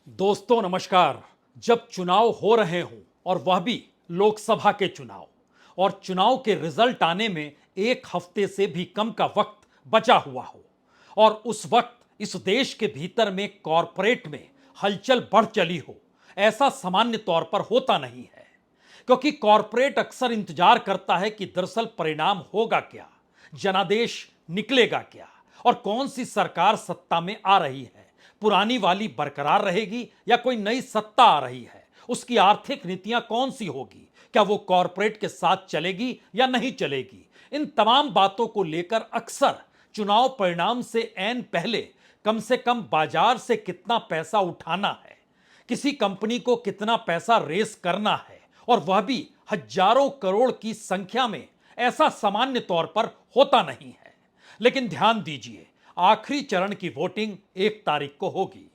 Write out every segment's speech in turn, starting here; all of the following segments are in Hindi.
दोस्तों नमस्कार। जब चुनाव हो रहे हों और वह भी लोकसभा के चुनाव और चुनाव के रिजल्ट आने में एक हफ्ते से भी कम का वक्त बचा हुआ हो और उस वक्त इस देश के भीतर में कॉरपोरेट में हलचल बढ़ चली हो, ऐसा सामान्य तौर पर होता नहीं है। क्योंकि कॉरपोरेट अक्सर इंतजार करता है कि दरअसल परिणाम होगा क्या, जनादेश निकलेगा क्या और कौन सी सरकार सत्ता में आ रही है, पुरानी वाली बरकरार रहेगी या कोई नई सत्ता आ रही है, उसकी आर्थिक नीतियां कौन सी होगी, क्या वो कॉरपोरेट के साथ चलेगी या नहीं चलेगी। इन तमाम बातों को लेकर अक्सर चुनाव परिणाम से ऐन पहले कम से कम बाजार से कितना पैसा उठाना है, किसी कंपनी को कितना पैसा रेस करना है और वह भी हजारों करोड़ की संख्या में, ऐसा सामान्य तौर पर होता नहीं है। लेकिन ध्यान दीजिए, आखिरी चरण की वोटिंग 1 तारीख को होगी।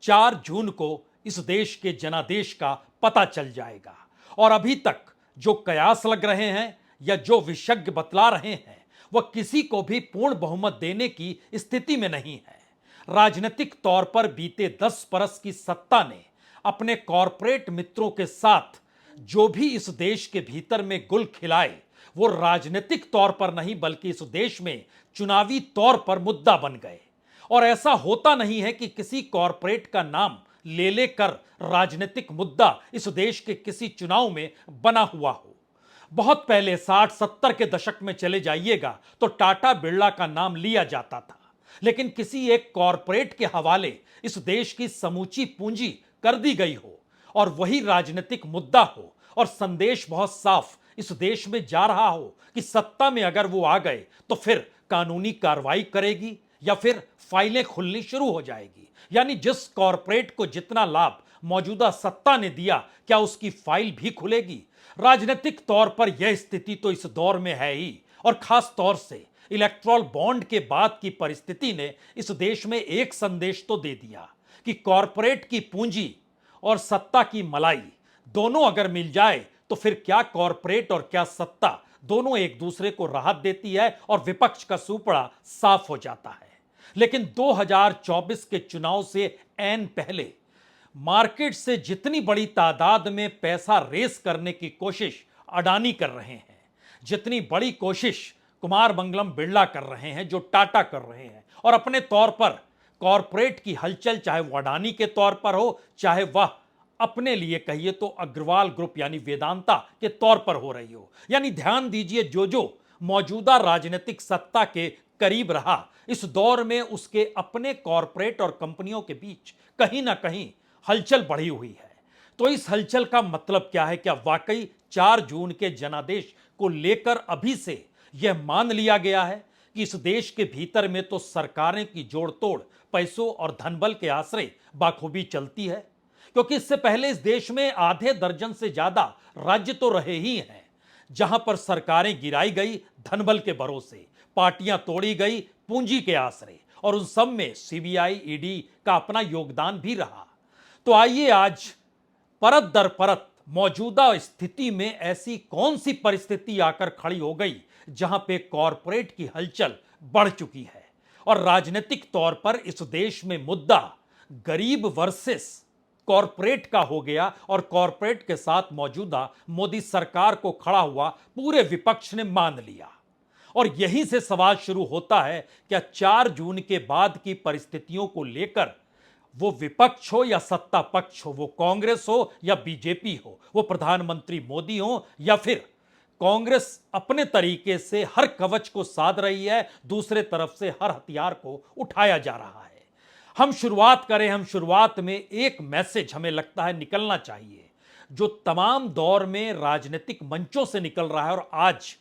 4 जून को इस देश के जनादेश का पता चल जाएगा और अभी तक जो कयास लग रहे हैं या जो विशेषज्ञ बतला रहे हैं, वह किसी को भी पूर्ण बहुमत देने की स्थिति में नहीं है। राजनीतिक तौर पर बीते 10 बरस की सत्ता ने अपने कॉरपोरेट मित्रों के साथ जो भी इस देश के भीतर में गुल खिलाए, वो राजनीतिक तौर पर नहीं बल्कि इस देश में चुनावी तौर पर मुद्दा बन गए। और ऐसा होता नहीं है कि किसी कॉरपोरेट का नाम ले लेकर राजनीतिक मुद्दा इस देश के किसी चुनाव में बना हुआ हो। बहुत पहले 60-70 के दशक में चले जाइएगा तो टाटा बिरला का नाम लिया जाता था, लेकिन किसी एक कॉरपोरेट के हवाले इस देश की समूची पूंजी कर दी गई हो और वही राजनीतिक मुद्दा हो और संदेश बहुत साफ इस देश में जा रहा हो कि सत्ता में अगर वो आ गए तो फिर कानूनी कार्रवाई करेगी या फिर फाइलें खुलनी शुरू हो जाएगी। यानी जिस कॉरपोरेट को जितना लाभ मौजूदा सत्ता ने दिया, क्या उसकी फाइल भी खुलेगी। राजनीतिक तौर पर यह स्थिति तो इस दौर में है ही, और खास तौर से इलेक्ट्रल बॉन्ड के बाद की परिस्थिति ने इस देश में एक संदेश तो दे दिया कि कॉरपोरेट की पूंजी और सत्ता की मलाई दोनों अगर मिल जाए तो फिर क्या कॉरपोरेट और क्या सत्ता दोनों एक दूसरे को राहत देती है और विपक्ष का सुपड़ा साफ हो जाता है। लेकिन 2024 के चुनाव से ऐन पहले मार्केट से जितनी बड़ी तादाद में पैसा रेस करने की कोशिश अडानी कर रहे हैं, जितनी बड़ी कोशिश कुमार मंगलम बिरला कर रहे हैं, जो टाटा कर रहे हैं, और अपने तौर पर कॉरपोरेट की हलचल चाहे वो अडानी के तौर पर हो, चाहे वह अपने लिए कहिए तो अग्रवाल ग्रुप यानी वेदांता के तौर पर हो रही हो। यानी ध्यान दीजिए, जो जो मौजूदा राजनीतिक सत्ता के करीब रहा, इस दौर में उसके अपने कॉरपोरेट और कंपनियों के बीच कहीं ना कहीं हलचल बढ़ी हुई है। तो इस हलचल का मतलब क्या है? क्या वाकई 4 जून के जनादेश को लेकर अभी से यह मान लिया गया है कि इस देश के भीतर में तो सरकारें की जोड़तोड़ पैसों और धनबल के आश्रय बाखूबी चलती है? क्योंकि इससे पहले इस देश में आधे दर्जन से ज्यादा राज्य तो रहे ही हैं जहां पर सरकारें गिराई गई धनबल के भरोसे, पार्टियां तोड़ी गई पूंजी के आश्रय, और उन सब में सीबीआई ईडी का अपना योगदान भी रहा। तो आइए आज परत दर परत मौजूदा स्थिति में ऐसी कौन सी परिस्थिति आकर खड़ी हो गई जहां पे कॉरपोरेट की हलचल बढ़ चुकी है और राजनीतिक तौर पर इस देश में मुद्दा गरीब वर्सेस कॉरपोरेट का हो गया और कॉरपोरेट के साथ मौजूदा मोदी सरकार को खड़ा हुआ पूरे विपक्ष ने मान लिया। और यहीं से सवाल शुरू होता है, क्या 4 जून के बाद की परिस्थितियों को लेकर वो विपक्ष हो या सत्ता पक्ष हो, वो कांग्रेस हो या बीजेपी हो, वो प्रधानमंत्री मोदी हो या फिर कांग्रेस अपने तरीके से हर कवच को साध रही है, दूसरे तरफ से हर हथियार को उठाया जा रहा है। हम शुरुआत करें, हम शुरुआत में एक मैसेज हमें लगता है निकलना चाहिए, जो तमाम दौर में राजनीतिक मंचों से निकल रहा है। और आज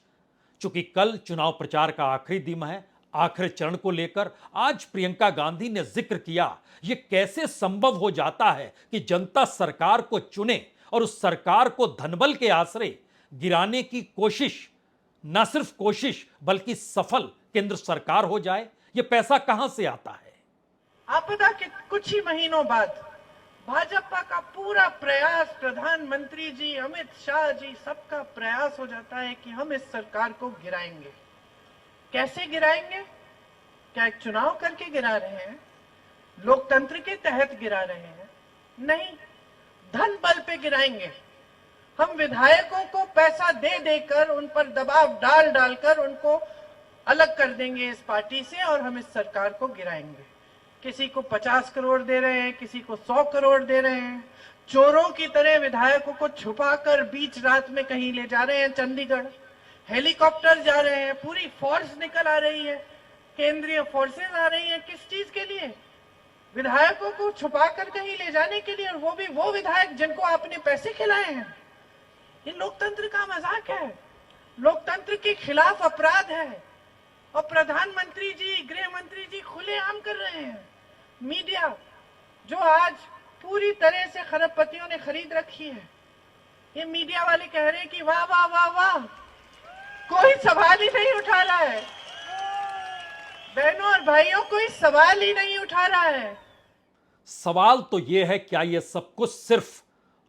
चूंकि कल चुनाव प्रचार का आखिरी दिन है, आखिरी चरण को लेकर आज प्रियंका गांधी ने जिक्र किया, यह कैसे संभव हो जाता है कि जनता सरकार को चुने और उस सरकार को धनबल के आश्रय गिराने की कोशिश, न सिर्फ कोशिश बल्कि सफल केंद्र सरकार हो जाए। यह पैसा कहां से आता है? आपदा के कुछ ही महीनों बाद भाजपा का पूरा प्रयास, प्रधानमंत्री जी, अमित शाह जी, सबका प्रयास हो जाता है कि हम इस सरकार को गिराएंगे। कैसे गिराएंगे? क्या एक चुनाव करके गिरा रहे हैं? लोकतंत्र के तहत गिरा रहे हैं? नहीं, धन बल पे गिराएंगे। हम विधायकों को पैसा दे देकर, उन पर दबाव डाल डालकर उनको अलग कर देंगे इस पार्टी से और हम इस सरकार को गिराएंगे। किसी को 50 करोड़ दे रहे हैं, किसी को 100 करोड़ दे रहे हैं। चोरों की तरह विधायकों को छुपाकर बीच रात में कहीं ले जा रहे हैं चंडीगढ़। हेलीकॉप्टर जा रहे हैं, पूरी फोर्स निकल आ रही है, केंद्रीय फोर्सेस आ रही हैं। किस चीज के लिए? विधायकों को छुपाकर कहीं ले जाने के लिए, और वो भी वो विधायक जिनको आपने पैसे खिलाए हैं। ये लोकतंत्र का मजाक है, लोकतंत्र के खिलाफ अपराध है। और प्रधानमंत्री जी, गृह मंत्री जी खुलेआम कर रहे हैं। मीडिया जो आज पूरी तरह से खरबपतियों ने खरीद रखी है, ये मीडिया वाले कह रहे हैं कि वाह वाह वाह वाह, कोई सवाल ही नहीं उठा रहा है। बहनों और भाइयों, कोई सवाल ही नहीं उठा रहा है। सवाल तो यह है, क्या यह सब कुछ सिर्फ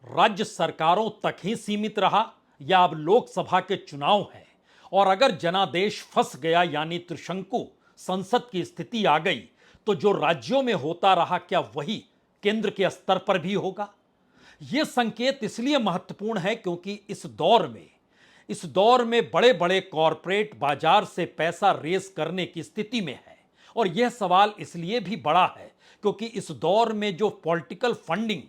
राज्य सरकारों तक ही सीमित रहा या अब लोकसभा के चुनाव हैं और अगर जनादेश फंस गया यानी त्रिशंकु संसद की स्थिति आ गई तो जो राज्यों में होता रहा क्या वही केंद्र के स्तर पर भी होगा? यह संकेत इसलिए महत्वपूर्ण है क्योंकि इस दौर में बड़े बड़े कॉरपोरेट बाजार से पैसा रेस करने की स्थिति में है। और यह सवाल इसलिए भी बड़ा है क्योंकि इस दौर में जो पॉलिटिकल फंडिंग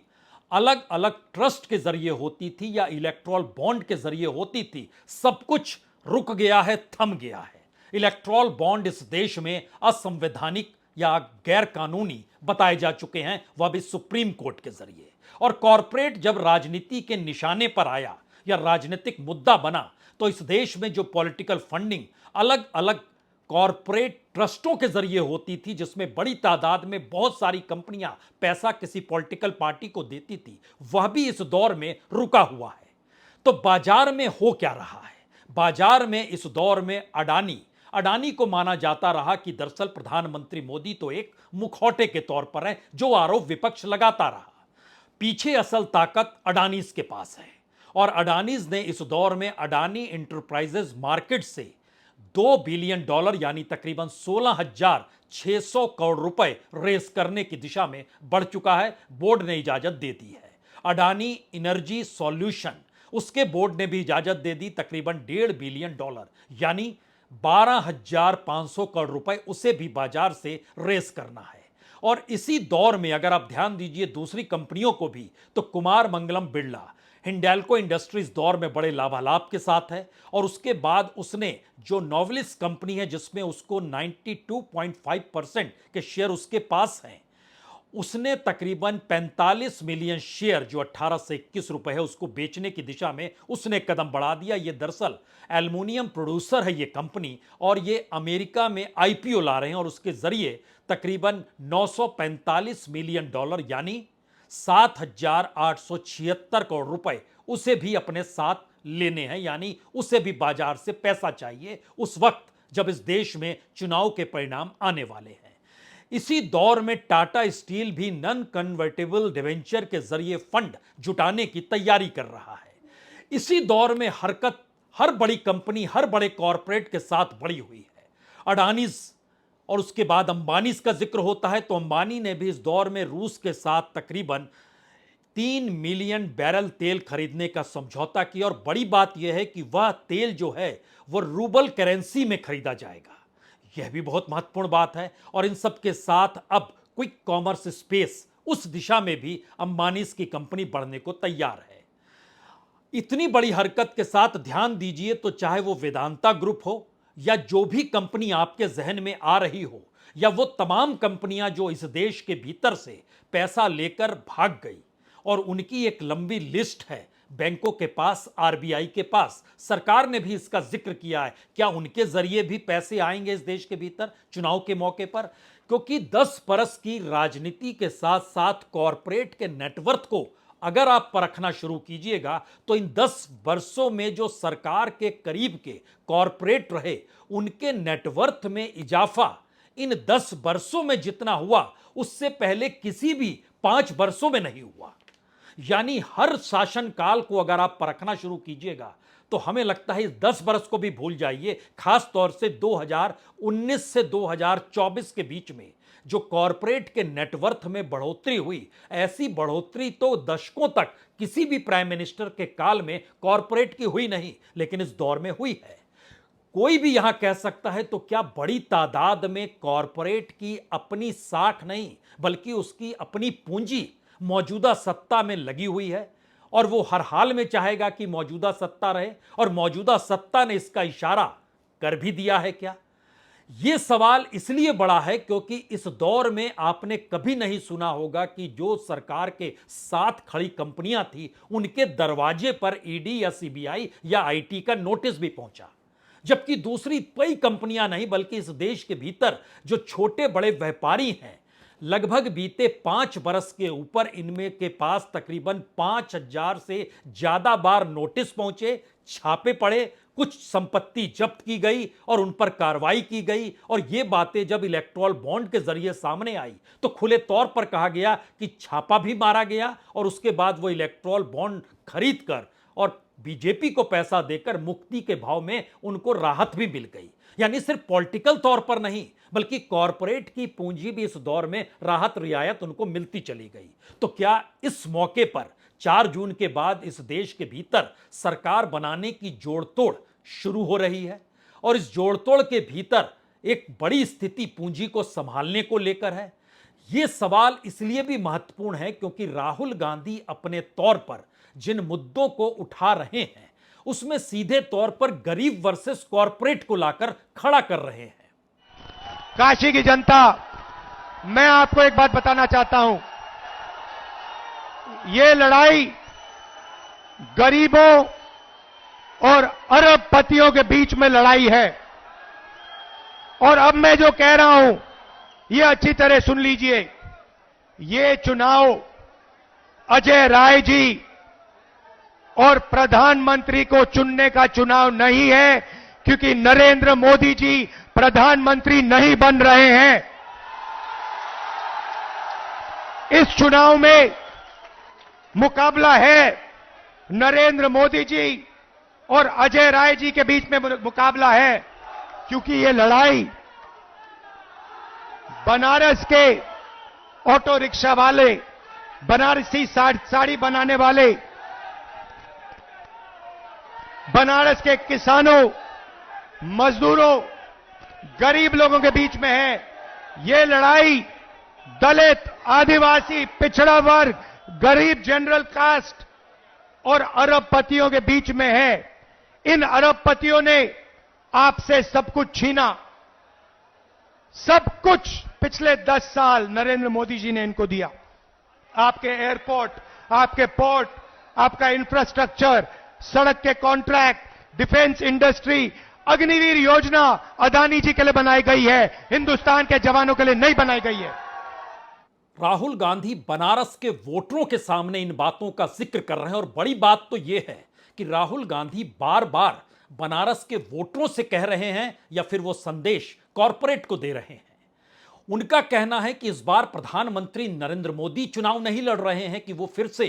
अलग अलग ट्रस्ट के जरिए होती थी या इलेक्ट्रल बॉन्ड के जरिए होती थी, सब कुछ रुक गया है, थम गया है। इलेक्ट्रल बॉन्ड इस देश में असंवैधानिक या गैर कानूनी बताए जा चुके हैं, वह भी सुप्रीम कोर्ट के जरिए। और कॉरपोरेट जब राजनीति के निशाने पर आया या राजनीतिक मुद्दा बना तो इस देश में जो पॉलिटिकल फंडिंग अलग अलग कॉरपोरेट ट्रस्टों के जरिए होती थी, जिसमें बड़ी तादाद में बहुत सारी कंपनियां पैसा किसी पॉलिटिकल पार्टी को देती थी, वह भी इस दौर में रुका हुआ है। तो बाजार में हो क्या रहा है? बाजार में इस दौर में अडानी को माना जाता रहा कि दरअसल प्रधानमंत्री मोदी तो एक मुखौटे के तौर पर है, जो आरोप विपक्ष लगाता रहा। पीछे असल ताकत अडानीज के पास है और अडानीज ने इस दौर में अडानी इंटरप्राइजेज मार्केट से $2 बिलियन यानी तकरीबन 16,600 करोड़ रुपए रेस करने की दिशा में बढ़ चुका है। बोर्ड ने इजाजत दे दी है। अडानी एनर्जी सॉल्यूशन, उसके बोर्ड ने भी इजाजत दे दी, तकरीबन $1.5 बिलियन यानी 12,500 करोड़ रुपए उसे भी बाजार से रेस करना है। और इसी दौर में अगर आप ध्यान दीजिए दूसरी कंपनियों को भी, तो कुमार मंगलम बिरला हिंडाल्को इंडस्ट्रीज दौर में बड़े लाभालाभ के साथ है। और उसके बाद उसने जो नोवेलिस कंपनी है जिसमें उसको 92.5% के शेयर उसके पास हैं, उसने तकरीबन 45 मिलियन शेयर जो 18 से 21 रुपए है उसको बेचने की दिशा में उसने कदम बढ़ा दिया। ये दरअसल एल्युमिनियम प्रोड्यूसर है ये कंपनी, और ये अमेरिका में आईपीओ ला रहे हैं और उसके जरिए तकरीबन $945 मिलियन यानी 7,876 करोड़ रुपए उसे भी अपने साथ लेने हैं, यानी उसे भी बाजार से पैसा चाहिए उस वक्त जब इस देश में चुनाव के परिणाम आने वाले हैं। इसी दौर में टाटा स्टील भी नॉन कन्वर्टेबल डिवेंचर के जरिए फंड जुटाने की तैयारी कर रहा है। इसी दौर में हरकत हर बड़ी कंपनी, हर बड़े कॉरपोरेट के साथ बढ़ी हुई है। अडानीज और उसके बाद अंबानीज का जिक्र होता है तो अंबानी ने भी इस दौर में रूस के साथ तकरीबन 3 मिलियन बैरल तेल खरीदने का समझौता किया। और बड़ी बात यह है कि वह तेल जो है वह रूबल करेंसी में खरीदा जाएगा, यह भी बहुत महत्वपूर्ण बात है। और इन सब के साथ अब क्विक कॉमर्स स्पेस, उस दिशा में भी अंबानीज की कंपनी बढ़ने को तैयार है। इतनी बड़ी हरकत के साथ ध्यान दीजिए तो चाहे वो वेदांता ग्रुप हो या जो भी कंपनी आपके जहन में आ रही हो, या वो तमाम कंपनियां जो इस देश के भीतर से पैसा लेकर भाग गई, और उनकी एक लंबी लिस्ट है बैंकों के पास, आरबीआई के पास। सरकार ने भी इसका जिक्र किया है, क्या उनके जरिए भी पैसे आएंगे इस देश के भीतर चुनाव के मौके पर? क्योंकि 10 बरस की राजनीति के साथ साथ कॉरपोरेट के नेटवर्थ को अगर आप परखना शुरू कीजिएगा तो इन 10 वर्षों में जो सरकार के करीब के कॉरपोरेट रहे, उनके नेटवर्थ में इजाफा इन 10 वर्षों में जितना हुआ उससे पहले किसी भी 5 वर्षों में नहीं हुआ। यानी हर शासनकाल को अगर आप परखना शुरू कीजिएगा तो हमें लगता है इस 10 बरस को भी भूल जाइए, खास तौर से 2019 से 2024 के बीच में जो कॉरपोरेट के नेटवर्थ में बढ़ोतरी हुई, ऐसी बढ़ोतरी तो दशकों तक किसी भी प्राइम मिनिस्टर के काल में कॉरपोरेट की हुई नहीं, लेकिन इस दौर में हुई है। कोई भी यहां कह सकता है तो क्या बड़ी तादाद में कॉरपोरेट की अपनी साख नहीं बल्कि उसकी अपनी पूंजी मौजूदा सत्ता में लगी हुई है और वो हर हाल में चाहेगा कि मौजूदा सत्ता रहे, और मौजूदा सत्ता ने इसका इशारा कर भी दिया है क्या? यह सवाल इसलिए बड़ा है क्योंकि इस दौर में आपने कभी नहीं सुना होगा कि जो सरकार के साथ खड़ी कंपनियां थी उनके दरवाजे पर ईडी या सीबीआई या आईटी का नोटिस भी पहुंचा, जबकि दूसरी कई कंपनियां नहीं बल्कि इस देश के भीतर जो छोटे बड़े व्यापारी हैं, लगभग बीते 5 बरस के ऊपर इनमें के पास तकरीबन 5000 से ज्यादा बार नोटिस पहुंचे, छापे पड़े, कुछ संपत्ति जब्त की गई और उन पर कार्रवाई की गई। और ये बातें जब इलेक्टोरल बॉन्ड के जरिए सामने आई तो खुले तौर पर कहा गया कि छापा भी मारा गया और उसके बाद वो इलेक्टोरल बॉन्ड खरीद कर और बीजेपी को पैसा देकर मुक्ति के भाव में उनको राहत भी मिल गई। यानी सिर्फ पॉलिटिकल तौर पर नहीं बल्कि कॉरपोरेट की पूंजी भी इस दौर में राहत रियायत उनको मिलती चली गई। तो क्या इस मौके पर 4 जून के बाद इस देश के भीतर सरकार बनाने की जोड़तोड़ शुरू हो रही है? और इस जोड़तोड़ के भीतर एक बड़ी स्थिति पूंजी को संभालने को लेकर है। यह सवाल इसलिए भी महत्वपूर्ण है क्योंकि राहुल गांधी अपने तौर पर जिन मुद्दों को उठा रहे हैं उसमें सीधे तौर पर गरीब वर्सेस कॉरपोरेट को लाकर खड़ा कर रहे हैं। काशी की जनता, मैं आपको एक बात बताना चाहता हूं, यह लड़ाई गरीबों और अरबपतियों के बीच में लड़ाई है। और अब मैं जो कह रहा हूं यह अच्छी तरह सुन लीजिए, यह चुनाव अजय राय जी और प्रधानमंत्री को चुनने का चुनाव नहीं है, क्योंकि नरेंद्र मोदी जी प्रधानमंत्री नहीं बन रहे हैं। इस चुनाव में मुकाबला है नरेंद्र मोदी जी और अजय राय जी के बीच में मुकाबला है, क्योंकि ये लड़ाई बनारस के ऑटो रिक्शा वाले, बनारसी साड़ी बनाने वाले, बनारस के किसानों, मजदूरों, गरीब लोगों के बीच में है। ये लड़ाई दलित, आदिवासी, पिछड़ा वर्ग, गरीब जनरल कास्ट और अरबपतियों के बीच में है। इन अरबपतियों ने आपसे सब कुछ छीना, सब कुछ पिछले 10 साल नरेंद्र मोदी जी ने इनको दिया। आपके एयरपोर्ट, आपके पोर्ट, आपका इंफ्रास्ट्रक्चर, सड़क के कॉन्ट्रैक्ट, डिफेंस इंडस्ट्री, अग्निवीर योजना अदानी जी के लिए बनाई गई है, हिंदुस्तान के जवानों के लिए नहीं बनाई गई है। राहुल गांधी बनारस के वोटरों के सामने इन बातों का जिक्र कर रहे हैं और बड़ी बात तो यह है कि राहुल गांधी बार बार बनारस के वोटरों से कह रहे हैं या फिर वो संदेश कॉरपोरेट को दे रहे हैं। उनका कहना है कि इस बार प्रधानमंत्री नरेंद्र मोदी चुनाव नहीं लड़ रहे हैं कि वो फिर से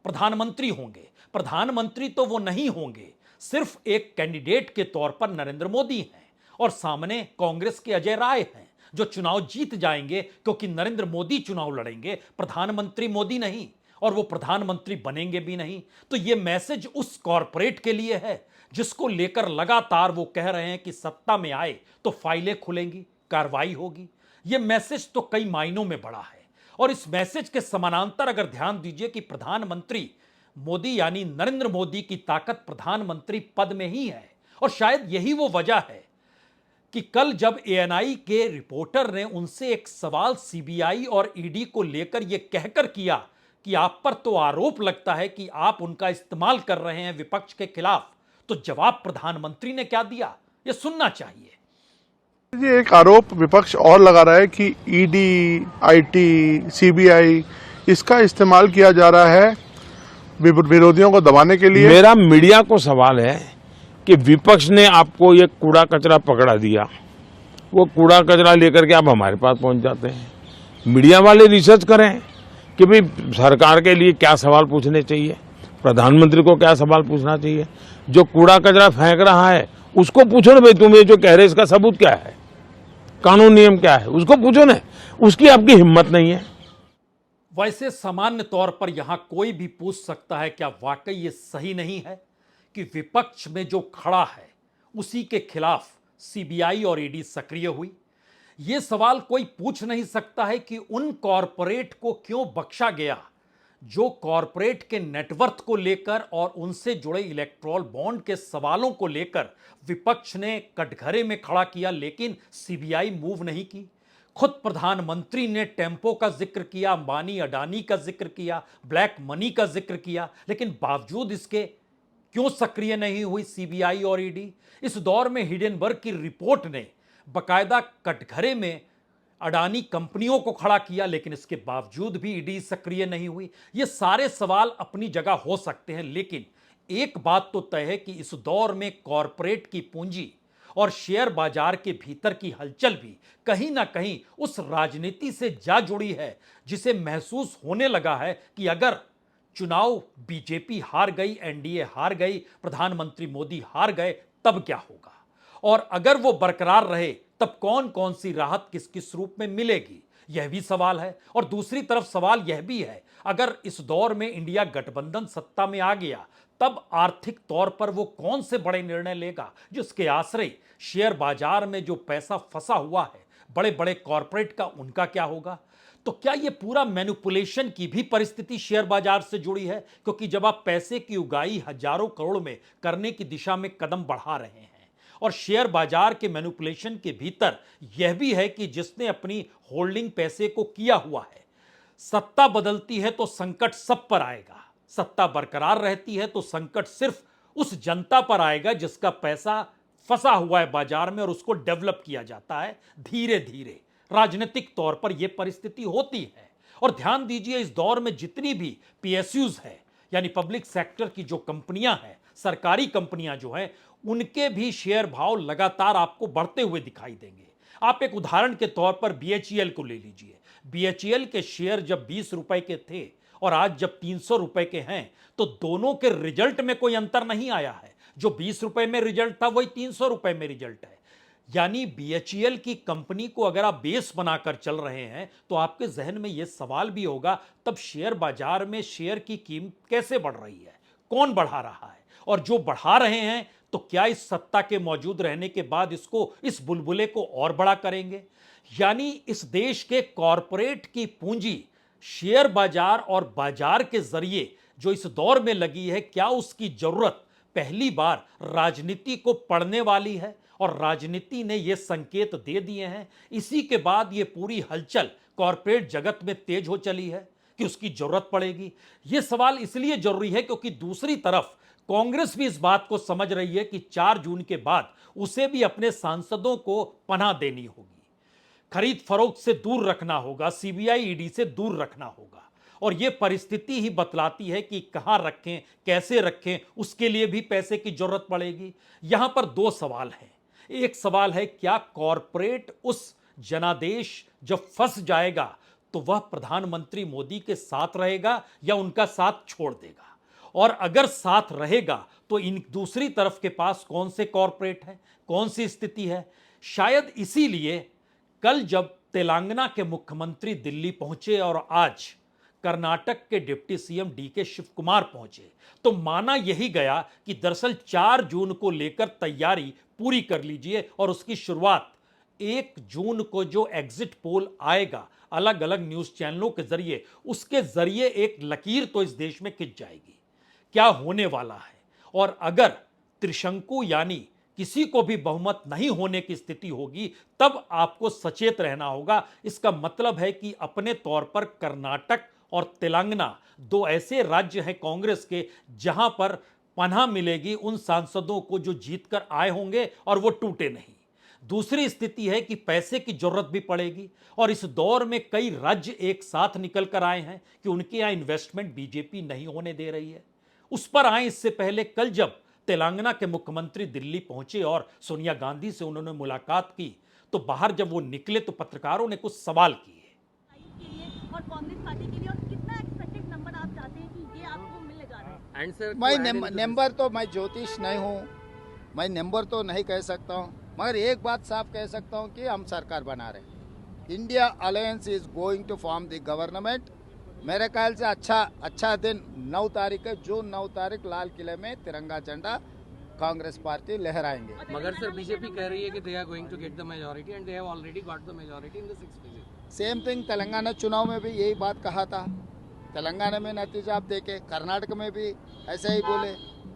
प्रधानमंत्री होंगे। प्रधानमंत्री तो वो नहीं होंगे, सिर्फ एक कैंडिडेट के तौर पर नरेंद्र मोदी हैं और सामने कांग्रेस के अजय राय हैं जो चुनाव जीत जाएंगे, क्योंकि नरेंद्र मोदी चुनाव लड़ेंगे, प्रधानमंत्री मोदी नहीं, और वो प्रधानमंत्री बनेंगे भी नहीं। तो ये मैसेज उस कॉरपोरेट के लिए है जिसको लेकर लगातार वो कह रहे हैं कि सत्ता में आए तो फाइलें खुलेंगी, कार्रवाई होगी। ये मैसेज तो कई मायनों में बड़ा है और इस मैसेज के समानांतर अगर ध्यान दीजिए कि प्रधानमंत्री मोदी यानी नरेंद्र मोदी की ताकत प्रधानमंत्री पद में ही है। और शायद यही वो वजह है कि कल जब एएनआई के रिपोर्टर ने उनसे एक सवाल सीबीआई और ईडी को लेकर यह कहकर किया कि आप पर तो आरोप लगता है कि आप उनका इस्तेमाल कर रहे हैं विपक्ष के खिलाफ, तो जवाब प्रधानमंत्री ने क्या दिया, यह सुनना चाहिए। ये एक आरोप विपक्ष और लगा रहा है कि ईडी, आईटी, सीबीआई इसका इस्तेमाल किया जा रहा है विरोधियों को दबाने के लिए। मेरा मीडिया को सवाल है कि विपक्ष ने आपको ये कूड़ा कचरा पकड़ा दिया, वो कूड़ा कचरा लेकर के आप हमारे पास पहुंच जाते हैं। मीडिया वाले रिसर्च करें कि भाई सरकार के लिए क्या सवाल पूछने चाहिए, प्रधानमंत्री को क्या सवाल पूछना चाहिए। जो कूड़ा कचरा फेंक रहा है उसको पूछो ना, भाई तुम ये जो कह रहे इसका सबूत क्या है, कानून नियम क्या है, उसको पूछो ना। उसकी आपकी हिम्मत नहीं है। वैसे सामान्य तौर पर यहां कोई भी पूछ सकता है क्या वाकई ये सही नहीं है कि विपक्ष में जो खड़ा है उसी के खिलाफ सीबीआई और ईडी सक्रिय हुई। ये सवाल कोई पूछ नहीं सकता है कि उन कॉरपोरेट को क्यों बख्शा गया जो कॉरपोरेट के नेटवर्थ को लेकर और उनसे जुड़े इलेक्ट्रॉल बॉन्ड के सवालों को लेकर विपक्ष ने कटघरे में खड़ा किया, लेकिन सीबीआई मूव नहीं की। खुद प्रधानमंत्री ने टेम्पो का जिक्र किया, अंबानी अडानी का जिक्र किया, ब्लैक मनी का जिक्र किया, लेकिन बावजूद इसके क्यों सक्रिय नहीं हुई सीबीआई और ईडी। इस दौर में हिडेनबर्ग की रिपोर्ट ने बकायदा कटघरे में अडानी कंपनियों को खड़ा किया, लेकिन इसके बावजूद भी ईडी सक्रिय नहीं हुई। ये सारे सवाल अपनी जगह हो सकते हैं, लेकिन एक बात तो तय है कि इस दौर में कॉरपोरेट की पूंजी और शेयर बाजार के भीतर की हलचल भी कहीं ना कहीं उस राजनीति से जा जुड़ी है जिसे महसूस होने लगा है कि अगर चुनाव बीजेपी हार गई, एनडीए हार गई, प्रधानमंत्री मोदी हार गए, तब क्या होगा, और अगर वो बरकरार रहे तब कौन कौन सी राहत किस किस रूप में मिलेगी, यह भी सवाल है। और दूसरी तरफ सवाल यह भी है, अगर इस दौर में इंडिया गठबंधन सत्ता में आ गया तब आर्थिक तौर पर वो कौन से बड़े निर्णय लेगा जिसके आश्रय शेयर बाजार में जो पैसा फंसा हुआ है बड़े बड़े कॉरपोरेट का, उनका क्या होगा। तो क्या ये पूरा मैनिपुलेशन की भी परिस्थिति शेयर बाजार से जुड़ी है, क्योंकि जब आप पैसे की उगाही हजारों करोड़ में करने की दिशा में कदम बढ़ा रहे हैं, और शेयर बाजार के मैनिपुलेशन के भीतर यह भी है कि जिसने अपनी होल्डिंग पैसे को किया हुआ है, सत्ता बदलती है तो संकट सब पर आएगा, सत्ता बरकरार रहती है तो संकट सिर्फ उस जनता पर आएगा जिसका पैसा फंसा हुआ है बाजार में और उसको डेवलप किया जाता है धीरे धीरे। राजनीतिक तौर पर यह परिस्थिति होती है। और ध्यान दीजिए, इस दौर में जितनी भी पीएसयूज है यानी पब्लिक सेक्टर की जो कंपनियां हैं, सरकारी कंपनियां जो हैं, उनके भी शेयर भाव लगातार आपको बढ़ते हुए दिखाई देंगे। आप एक उदाहरण के तौर पर बीएचईएल को ले लीजिए। बीएचईएल के शेयर जब 20 रुपए के थे और आज जब 300 रुपए के हैं, तो दोनों के रिजल्ट में कोई अंतर नहीं आया है। जो 20 रुपए में रिजल्ट था वही 300 रुपए में रिजल्ट है। यानी बीएचईएल की कंपनी को अगर आप बेस बनाकर चल रहे हैं तो आपके जहन में यह सवाल भी होगा, तब शेयर बाजार में शेयर की कीमत कैसे बढ़ रही है, कौन बढ़ा रहा है, और जो बढ़ा रहे हैं तो क्या इस सत्ता के मौजूद रहने के बाद इसको, इस बुलबुले को और बड़ा करेंगे। यानी इस देश के कॉरपोरेट की पूंजी शेयर बाजार और बाजार के जरिए जो इस दौर में लगी है, क्या उसकी जरूरत पहली बार राजनीति को पड़ने वाली है, और राजनीति ने यह संकेत दे दिए हैं। इसी के बाद यह पूरी हलचल कॉरपोरेट जगत में तेज हो चली है कि उसकी जरूरत पड़ेगी। यह सवाल इसलिए जरूरी है क्योंकि दूसरी तरफ कांग्रेस भी इस बात को समझ रही है कि 4 जून के बाद उसे भी अपने सांसदों को पनाह देनी होगी, खरीद फरोख्त से दूर रखना होगा, सीबीआई ईडी से दूर रखना होगा। और यह परिस्थिति ही बतलाती है कि कहां रखें, कैसे रखें, उसके लिए भी पैसे की जरूरत पड़ेगी। यहां पर 2 सवाल हैं। एक सवाल है, क्या कॉरपोरेट उस जनादेश जब फंस जाएगा तो वह प्रधानमंत्री मोदी के साथ रहेगा या उनका साथ छोड़ देगा, और अगर साथ रहेगा तो इन दूसरी तरफ के पास कौन से कॉरपोरेट हैं, कौन सी स्थिति है। शायद इसीलिए कल जब तेलंगाना के मुख्यमंत्री दिल्ली पहुंचे और आज कर्नाटक के डिप्टी सीएम डीके शिव कुमार पहुंचे, तो माना यही गया कि दरअसल 4 जून को लेकर तैयारी पूरी कर लीजिए, और उसकी शुरुआत 1 जून को जो एग्जिट पोल आएगा अलग अलग न्यूज चैनलों के जरिए, उसके जरिए एक लकीर तो इस देश में खिंच जाएगी क्या होने वाला है। और अगर त्रिशंकु यानी किसी को भी बहुमत नहीं होने की स्थिति होगी, तब आपको सचेत रहना होगा। इसका मतलब है कि अपने तौर पर कर्नाटक और तेलंगाना 2 ऐसे राज्य हैं कांग्रेस के जहां पर पनाह मिलेगी उन सांसदों को जो जीतकर आए होंगे और वो टूटे नहीं। दूसरी स्थिति है कि पैसे की जरूरत भी पड़ेगी, और इस दौर में कई राज्य एक साथ निकल कर आए हैं कि उनके यहां इन्वेस्टमेंट बीजेपी नहीं होने दे रही है। उस पर आए इससे पहले कल जब तेलंगाना के मुख्यमंत्री दिल्ली पहुंचे और सोनिया गांधी से उन्होंने मुलाकात की, तो बाहर जब वो निकले तो पत्रकारों ने कुछ सवाल किए और कांग्रेस पार्टी के लिए, और कितना एक्सपेक्टेड नंबर आप चाहते हैं कि ये आपको मिलने जा रहा है। एंड सर, मैं नंबर तो, मैं ज्योतिष नहीं हूँ, मैं नंबर तो नहीं कह सकता हूँ, मगर एक बात साफ कह सकता हूँ कि हम सरकार बना रहे हैं। India alliance is going to form the government. मेरे ख्याल से अच्छा दिन 9 तारीख है, जून 9 तारीख लाल किले में तिरंगा झंडा कांग्रेस पार्टी लहराएंगे। मगर सर बीजेपी कह रही है कि they are going to get the majority and they have already got the majority in the 6th visit. Same thing Telangana चुनाव में भी यही बात कहा था। तेलंगाना में नतीजा आप देखे, कर्नाटक में भी ऐसे ही बोले,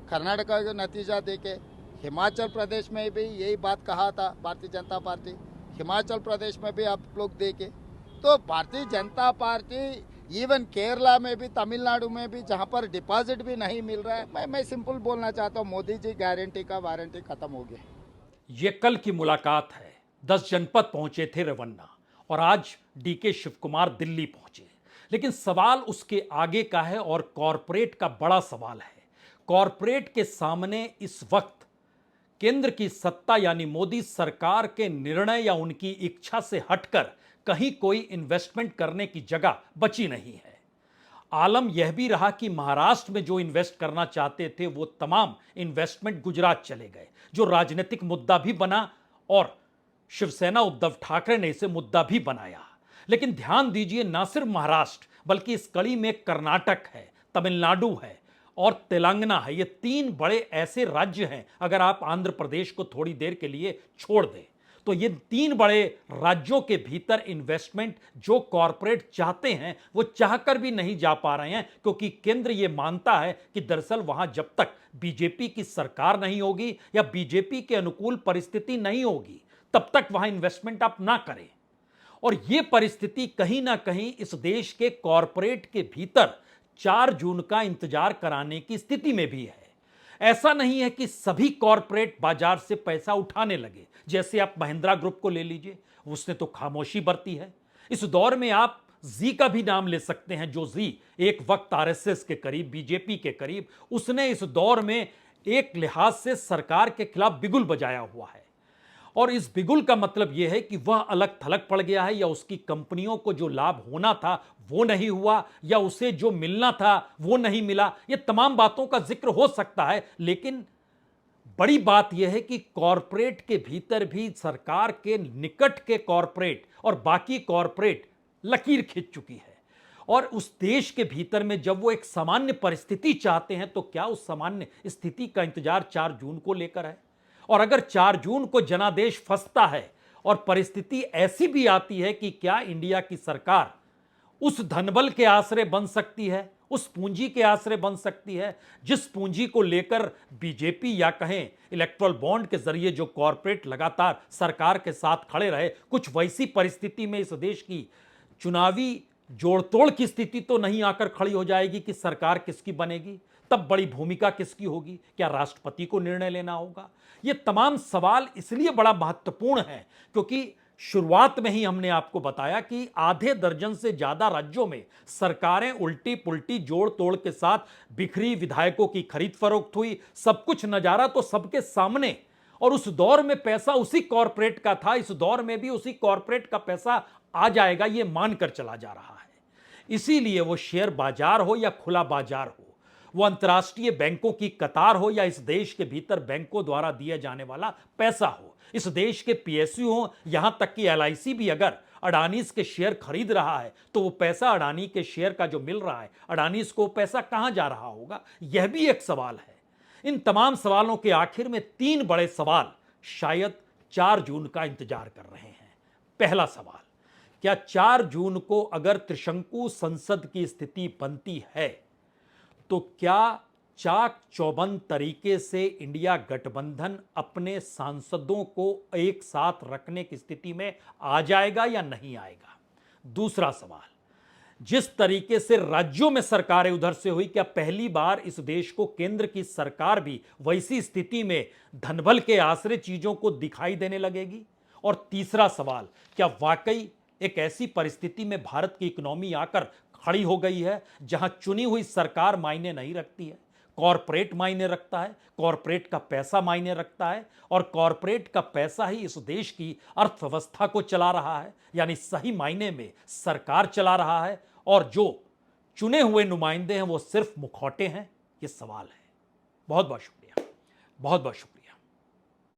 कर्नाटक का जो नतीजा देखे, हिमाचल प्रदेश में भी यही बात कहा था भारतीय जनता पार्टी, हिमाचल प्रदेश में भी आप लोग देखे। तो भारतीय जनता पार्टी इवन केरला में भी, तमिलनाडु में भी, जहां पर डिपॉजिट भी नहीं मिल रहा है, मैं सिंपल बोलना चाहता हूं, मोदी जी गारंटी का वारंटी खत्म हो गया। ये कल की मुलाकात है। 10 जनपद पहुंचे थे रवन्ना और आज डीके शिव कुमार दिल्ली पहुंचे। लेकिन सवाल उसके आगे का है और कॉरपोरेट का बड़ा सवाल है। कॉरपोरेट के सामने इस वक्त केंद्र की सत्ता यानी मोदी सरकार के निर्णय या उनकी इच्छा से हटकर कहीं कोई इन्वेस्टमेंट करने की जगह बची नहीं है। आलम यह भी रहा कि महाराष्ट्र में जो इन्वेस्ट करना चाहते थे वो तमाम इन्वेस्टमेंट गुजरात चले गए, जो राजनीतिक मुद्दा भी बना और शिवसेना उद्धव ठाकरे ने इसे मुद्दा भी बनाया। लेकिन ध्यान दीजिए, ना सिर्फ महाराष्ट्र बल्कि इस कड़ी में कर्नाटक है, तमिलनाडु है और तेलंगाना है। ये 3 बड़े ऐसे राज्य हैं, अगर आप आंध्र प्रदेश को थोड़ी देर के लिए छोड़ दें तो ये 3 बड़े राज्यों के भीतर इन्वेस्टमेंट जो कॉरपोरेट चाहते हैं वो चाहकर भी नहीं जा पा रहे हैं, क्योंकि केंद्र ये मानता है कि दरअसल वहां जब तक बीजेपी की सरकार नहीं होगी या बीजेपी के अनुकूल परिस्थिति नहीं होगी तब तक वहां इन्वेस्टमेंट आप ना करें। और ये परिस्थिति कहीं ना कहीं इस देश के कॉरपोरेट के भीतर 4 जून का इंतजार कराने की स्थिति में भी है। ऐसा नहीं है कि सभी कॉरपोरेट बाजार से पैसा उठाने लगे। जैसे आप महिंद्रा ग्रुप को ले लीजिए, उसने तो खामोशी बरती है। इस दौर में आप जी का भी नाम ले सकते हैं, जो जी एक वक्त आरएसएस के करीब, बीजेपी के करीब, उसने इस दौर में एक लिहाज से सरकार के खिलाफ बिगुल बजाया हुआ है। और इस बिगुल का मतलब यह है कि वह अलग थलग पड़ गया है, या उसकी कंपनियों को जो लाभ होना था वो नहीं हुआ, या उसे जो मिलना था वो नहीं मिला। ये तमाम बातों का जिक्र हो सकता है, लेकिन बड़ी बात यह है कि कॉरपोरेट के भीतर भी सरकार के निकट के कॉरपोरेट और बाकी कॉरपोरेट लकीर खींच चुकी है। और उस देश के भीतर में जब वो एक सामान्य परिस्थिति चाहते हैं तो क्या उस सामान्य स्थिति का इंतजार 4 जून को लेकर है? और अगर 4 जून को जनादेश फंसता है और परिस्थिति ऐसी भी आती है कि क्या इंडिया की सरकार उस धनबल के आश्रय बन सकती है, उस पूंजी के आश्रय बन सकती है जिस पूंजी को लेकर बीजेपी या कहें इलेक्ट्रल बॉन्ड के जरिए जो कॉरपोरेट लगातार सरकार के साथ खड़े रहे, कुछ वैसी परिस्थिति में इस देश की चुनावी जोड़तोड़ की स्थिति तो नहीं आकर खड़ी हो जाएगी कि सरकार किसकी बनेगी? तब बड़ी भूमिका किसकी होगी? क्या राष्ट्रपति को निर्णय लेना होगा? ये तमाम सवाल इसलिए बड़ा महत्वपूर्ण है क्योंकि शुरुआत में ही हमने आपको बताया कि आधे दर्जन से ज्यादा राज्यों में सरकारें उल्टी पुल्टी जोड़ तोड़ के साथ बिखरी, विधायकों की खरीद फरोख्त हुई, सब कुछ नजारा तो सबके सामने। और उस दौर में पैसा उसी कॉरपोरेट का था, इस दौर में भी उसी कॉरपोरेट का पैसा आ जाएगा, ये मानकर चला जा रहा है। इसीलिए वो शेयर बाजार हो या खुला बाजार हो, वो अंतर्राष्ट्रीय बैंकों की कतार हो या इस देश के भीतर बैंकों द्वारा दिया जाने वाला पैसा हो, इस देश के पीएसयू हो, यहां तक कि एलआईसी भी अगर अडानीज के शेयर खरीद रहा है तो वो पैसा अडानी के शेयर का जो मिल रहा है, अडानीज को पैसा कहां जा रहा होगा? यह भी एक सवाल है। इन तमाम सवालों के आखिर में 3 बड़े सवाल शायद 4 जून का इंतजार कर रहे हैं। पहला सवाल, क्या 4 जून को अगर त्रिशंकु संसद की स्थिति बनती है तो क्या चाक चौबंद तरीके से इंडिया गठबंधन अपने सांसदों को एक साथ रखने की स्थिति में आ जाएगा या नहीं आएगा? दूसरा सवाल, जिस तरीके से राज्यों में सरकारें उधर से हुई, क्या पहली बार इस देश को केंद्र की सरकार भी वैसी स्थिति में धनबल के आश्रय चीजों को दिखाई देने लगेगी? और तीसरा सवाल, क्या वाकई एक ऐसी परिस्थिति में भारत की इकोनॉमी आकर खड़ी हो गई है जहां चुनी हुई सरकार मायने नहीं रखती है, कॉरपोरेट मायने रखता है, कॉरपोरेट का पैसा मायने रखता है और कॉरपोरेट का पैसा ही इस देश की अर्थव्यवस्था को चला रहा है, यानी सही मायने में सरकार चला रहा है और जो चुने हुए नुमाइंदे हैं वो सिर्फ मुखौटे हैं? ये सवाल है। बहुत बहुत शुक्रिया, बहुत बहुत शुक्रिया।